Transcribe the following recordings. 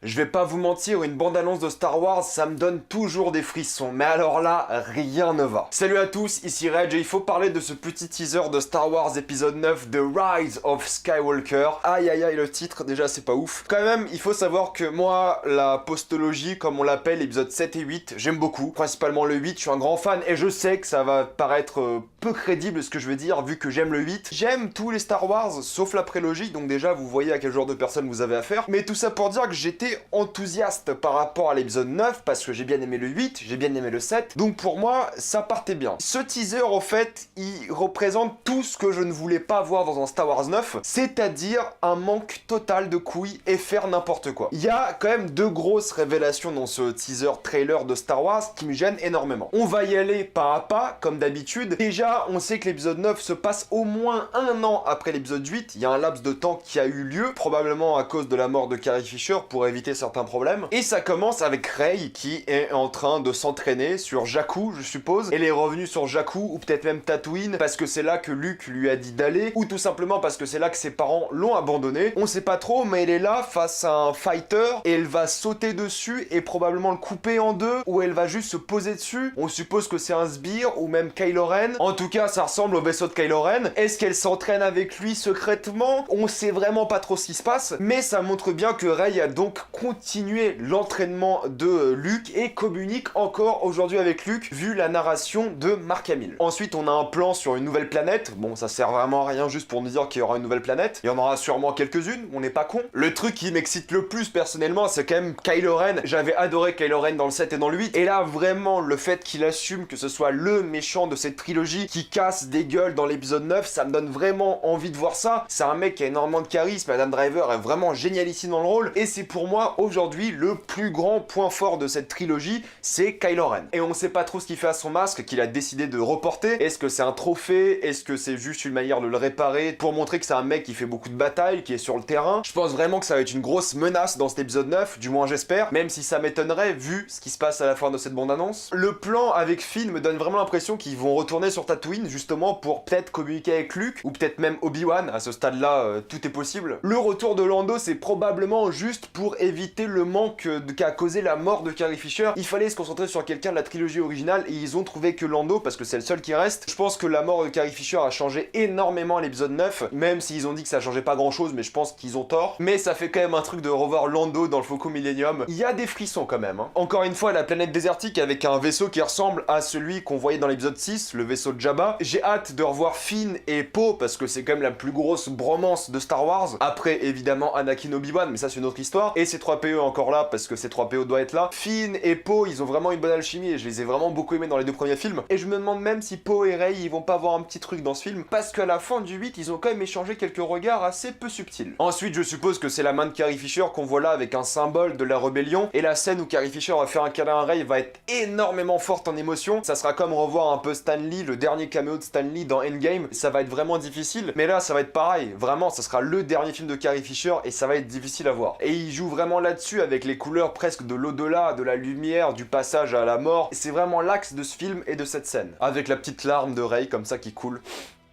Je vais pas vous mentir, une bande-annonce de Star Wars, ça me donne toujours des frissons. Mais alors là, rien ne va. Salut à tous, ici Reg et il faut parler de ce petit teaser de Star Wars épisode 9, The Rise of Skywalker. Aïe aïe aïe, le titre, déjà c'est pas ouf. Quand même, il faut savoir que moi, la postologie, comme on l'appelle, épisode 7 et 8, j'aime beaucoup. Principalement le 8, je suis un grand fan et je sais que ça va paraître peu crédible ce que je veux dire, vu que j'aime le 8. J'aime tous les Star Wars, sauf la prélogie, donc déjà vous voyez à quel genre de personne vous avez affaire. Mais tout ça pour dire que j'étais enthousiaste par rapport à l'épisode 9, parce que j'ai bien aimé le 8, j'ai bien aimé le 7, donc pour moi, ça partait bien. Ce teaser, en fait, il représente tout ce que je ne voulais pas voir dans un Star Wars 9, c'est-à-dire un manque total de couilles et faire n'importe quoi. Il y a quand même deux grosses révélations dans ce teaser trailer de Star Wars qui me gênent énormément. On va y aller pas à pas, comme d'habitude. Déjà, on sait que l'épisode 9 se passe au moins un an après l'épisode 8, il y a un laps de temps qui a eu lieu, probablement à cause de la mort de Carrie Fisher, pour éviter certains problèmes. Et ça commence avec Rey qui est en train de s'entraîner sur Jakku, je suppose. Elle est revenue sur Jakku, ou peut-être même Tatooine, parce que c'est là que Luke lui a dit d'aller, ou tout simplement parce que c'est là que ses parents l'ont abandonné. On sait pas trop, mais elle est là face à un fighter, et elle va sauter dessus et probablement le couper en deux, ou elle va juste se poser dessus. On suppose que c'est un sbire, ou même Kylo Ren. En tout cas, ça ressemble au vaisseau de Kylo Ren. Est-ce qu'elle s'entraîne avec lui secrètement? On sait vraiment pas trop ce qui se passe, mais ça montre bien que Rey a donc continué l'entraînement de Luke et communique encore aujourd'hui avec Luke, vu la narration de Mark Hamill. Ensuite, on a un plan sur une nouvelle planète. Bon, ça sert vraiment à rien juste pour nous dire qu'il y aura une nouvelle planète. Il y en aura sûrement quelques-unes, on n'est pas con. Le truc qui m'excite le plus personnellement, c'est quand même Kylo Ren. J'avais adoré Kylo Ren dans le 7 et dans le 8. Et là, vraiment, le fait qu'il assume que ce soit le méchant de cette trilogie qui casse des gueules dans l'épisode 9, ça me donne vraiment envie de voir ça. C'est un mec qui a énormément de charisme, Adam Driver est vraiment génialissime dans le rôle, et c'est pour moi aujourd'hui le plus grand point fort de cette trilogie, c'est Kylo Ren. Et on sait pas trop ce qu'il fait à son masque, qu'il a décidé de reporter. Est-ce que c'est un trophée? Est-ce que c'est juste une manière de le réparer pour montrer que c'est un mec qui fait beaucoup de batailles, qui est sur le terrain? Je pense vraiment que ça va être une grosse menace dans cet épisode 9, du moins j'espère, même si ça m'étonnerait vu ce qui se passe à la fin de cette bande-annonce. Le plan avec Finn me donne vraiment l'impression qu'ils vont retourner sur Tatooine justement pour peut-être communiquer avec Luke, ou peut-être même Obi-Wan. À ce stade-là, tout est possible. Le retour de Lando, c'est probablement juste pour éviter le manque qu'a causé la mort de Carrie Fisher. Il fallait se concentrer sur quelqu'un de la trilogie originale et ils ont trouvé que Lando parce que c'est le seul qui reste. Je pense que la mort de Carrie Fisher a changé énormément à l'épisode 9, même s'ils ont dit que ça changeait pas grand-chose, mais je pense qu'ils ont tort. Mais ça fait quand même un truc de revoir Lando dans le Faucon Millennium. Il y a des frissons quand même, hein. Encore une fois, la planète désertique avec un vaisseau qui ressemble à celui qu'on voyait dans l'épisode 6, le vaisseau de Jabba. J'ai hâte de revoir Finn et Poe parce que c'est quand même la plus grosse bromance de Star Wars. Après, évidemment, Anakin, Obi-Wan, mais ça c'est une autre histoire. Et C3PO encore là, parce que C3PO doit être là. Finn et Poe, ils ont vraiment une bonne alchimie et je les ai vraiment beaucoup aimés dans les deux premiers films. Et je me demande même si Poe et Rey, ils vont pas avoir un petit truc dans ce film, parce qu'à la fin du 8, ils ont quand même échangé quelques regards assez peu subtils. Ensuite, je suppose que c'est la main de Carrie Fisher qu'on voit là avec un symbole de la rébellion. Et la scène où Carrie Fisher va faire un câlin à Rey va être énormément forte en émotion. Ça sera comme revoir un peu Stan Lee, le dernier caméo de Stan Lee dans Endgame. Ça va être vraiment difficile, mais là, ça va être pareil. Vraiment, ça sera le dernier film de Carrie Fisher et ça va être difficile à voir. Et il joue vraiment là-dessus avec les couleurs presque de l'au-delà, de la lumière, du passage à la mort. C'est vraiment l'axe de ce film et de cette scène. Avec la petite larme de Rey comme ça qui coule.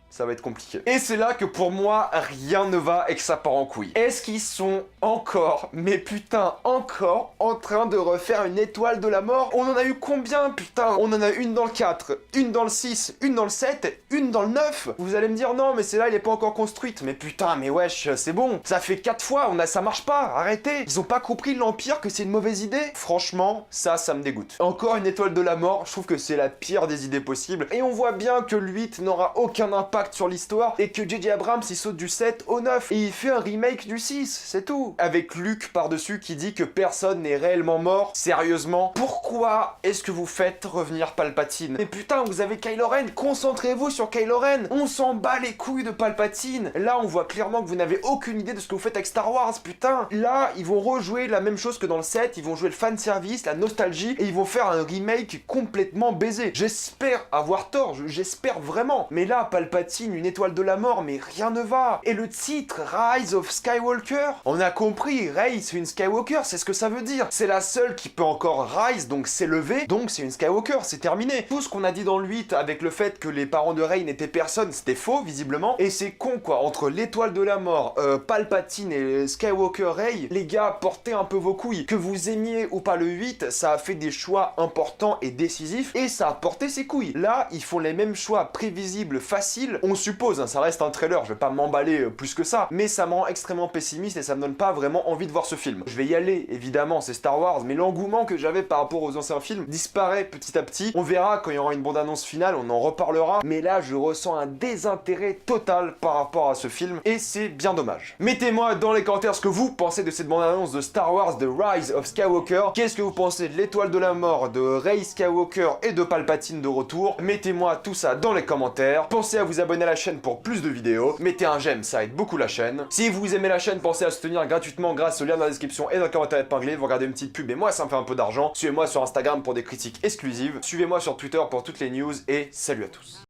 Ça va être compliqué. Et c'est là que pour moi, rien ne va et que ça part en couille. Est-ce qu'ils sont encore, mais putain, encore, en train de refaire une étoile de la mort? On en a eu combien, putain? On en a une dans le 4, une dans le 6, une dans le 7, une dans le 9. Vous allez me dire, non, mais celle-là, elle est pas encore construite. Mais putain, mais wesh, c'est bon. Ça fait 4 fois, ça marche pas, arrêtez. Ils ont pas compris l'Empire que c'est une mauvaise idée? Franchement, ça me dégoûte. Encore une étoile de la mort, je trouve que c'est la pire des idées possibles. Et on voit bien que le 8 n'aura aucun impact sur l'histoire et que J.J. Abrams il saute du 7 au 9 et il fait un remake du 6, c'est tout. Avec Luke par-dessus qui dit que personne n'est réellement mort. Sérieusement, pourquoi est-ce que vous faites revenir Palpatine? Mais putain, vous avez Kylo Ren, concentrez-vous sur Kylo Ren. On s'en bat les couilles de Palpatine. Là, on voit clairement que vous n'avez aucune idée de ce que vous faites avec Star Wars, putain. Là, ils vont rejouer la même chose que dans le 7, ils vont jouer le fanservice, la nostalgie et ils vont faire un remake complètement baisé. J'espère avoir tort, j'espère vraiment. Mais là, Palpatine Palpatine, une étoile de la mort, mais rien ne va. Et le titre, Rise of Skywalker, on a compris, Rey c'est une Skywalker, c'est ce que ça veut dire. C'est la seule qui peut encore rise, donc s'élever, donc c'est une Skywalker, c'est terminé. Tout ce qu'on a dit dans le 8 avec le fait que les parents de Rey n'étaient personne, c'était faux, visiblement. Et c'est con, quoi, entre l'étoile de la mort, Palpatine et Skywalker Rey, les gars, portez un peu vos couilles. Que vous aimiez ou pas le 8, ça a fait des choix importants et décisifs, et ça a porté ses couilles. Là, ils font les mêmes choix prévisibles, faciles, on suppose, hein, ça reste un trailer, je vais pas m'emballer plus que ça, mais ça me rend extrêmement pessimiste et ça me donne pas vraiment envie de voir ce film. Je vais y aller, évidemment, c'est Star Wars, mais l'engouement que j'avais par rapport aux anciens films disparaît petit à petit. On verra quand il y aura une bande-annonce finale, on en reparlera, mais là, je ressens un désintérêt total par rapport à ce film, et c'est bien dommage. Mettez-moi dans les commentaires ce que vous pensez de cette bande-annonce de Star Wars, de Rise of Skywalker. Qu'est-ce que vous pensez de l'étoile de la mort, de Rey Skywalker et de Palpatine de retour? Mettez-moi tout ça dans les commentaires. Pensez à vous abonner à la chaîne pour plus de vidéos. Mettez un j'aime, ça aide beaucoup la chaîne. Si vous aimez la chaîne, pensez à soutenir gratuitement grâce au lien dans la description et dans le commentaire épinglé. Vous regardez une petite pub et moi ça me fait un peu d'argent. Suivez-moi sur Instagram pour des critiques exclusives. Suivez-moi sur Twitter pour toutes les news et salut à tous.